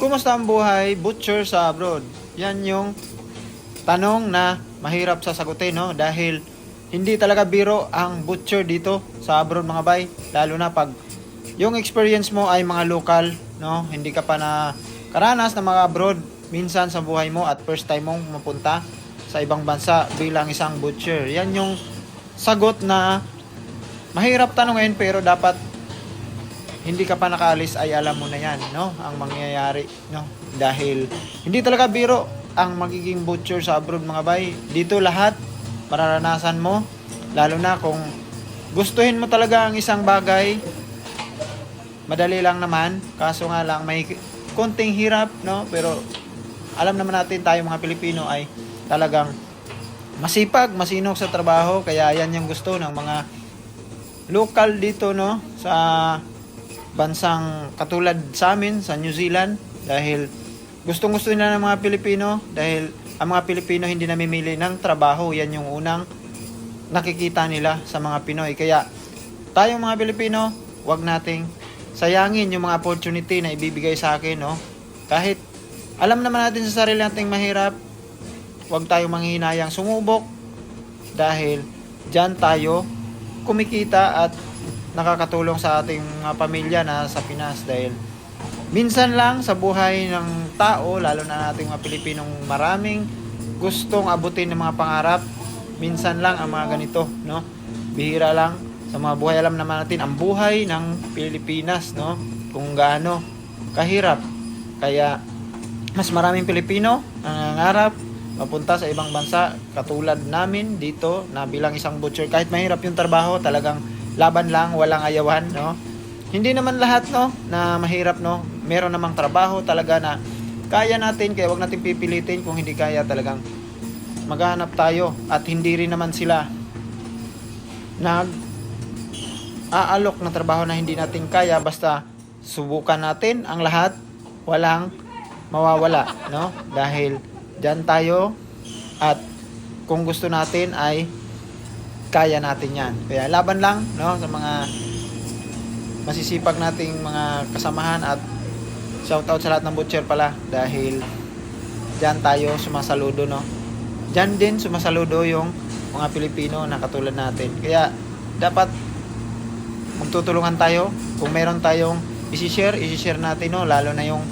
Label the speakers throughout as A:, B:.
A: Kumusta ang buhay butcher sa abroad? Yan yung tanong na mahirap sasagutin, no? Dahil hindi talaga biro ang butcher dito sa abroad, mga bay. Lalo na pag yung experience mo ay mga local, no? Hindi ka pa na karanas ng mga abroad minsan sa buhay mo at first time mong mapunta sa ibang bansa bilang isang butcher. Yan yung sagot na mahirap tanungin, pero dapat hindi ka pa nakaalis ay alam mo na yan, no? Ang mangyayari, no? Dahil hindi talaga biro ang magiging butcher sa abroad, mga bay. Dito lahat mararanasan mo, lalo na kung gustuhin mo talaga ang isang bagay. Madali lang naman, kaso nga lang may konting hirap, no? Pero alam naman natin, tayo mga Pilipino ay talagang masipag, masinok sa trabaho, kaya yan yung gusto ng mga local dito, no? Sa bansang katulad sa amin sa New Zealand, dahil gustong-gusto nila ng mga Pilipino, dahil ang mga Pilipino hindi namimili ng trabaho. Yan yung unang nakikita nila sa mga Pinoy. Kaya tayong mga Pilipino, wag nating sayangin yung mga opportunity na ibibigay sa akin, no? Kahit alam naman natin sa sarili nating mahirap, wag tayong manghihinayang sumubok, dahil diyan tayo kumikita at nakakatulong sa ating mga pamilya na sa Pinas. Dahil minsan lang sa buhay ng tao, lalo na nating mga Pilipinong maraming gustong abutin ng mga pangarap, minsan lang ang mga ganito, no? Bihira lang sa mga buhay. Alam naman natin ang buhay ng Pilipinas, no? Kung gaano kahirap. Kaya mas maraming Pilipino ang nangangarap mapunta sa ibang bansa katulad namin dito na bilang isang butcher. Kahit mahirap yung trabaho, talagang laban lang, walang ayawan, no? Hindi naman lahat, no, na mahirap, no? Meron namang trabaho talaga na kaya natin, kaya wag natin pipilitin. Kung hindi kaya, talagang maghanap tayo. At hindi rin naman sila nag-aalok ng trabaho na hindi natin kaya. Basta subukan natin ang lahat, walang mawawala, no? Dahil dyan tayo, at kung gusto natin ay kaya natin yan. Kaya laban lang, no, sa mga masisipag nating mga kasamahan. At shout out sa lahat ng butcher pala, dahil diyan tayo sumasaludo, no. Diyan din sumasaludo yung mga Pilipino na katulad natin. Kaya dapat magtutulungan tayo. Kung meron tayong i-share natin, no, lalo na yung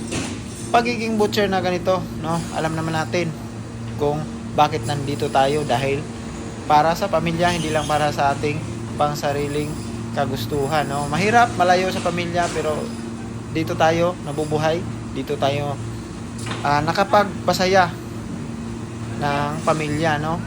A: pagiging butcher na ganito, no. Alam naman natin kung bakit nandito tayo, dahil para sa pamilya, hindi lang para sa ating pangsariling kagustuhan, no? Mahirap malayo sa pamilya, pero dito tayo nabubuhay, dito tayo nakapagpasaya ng pamilya, no?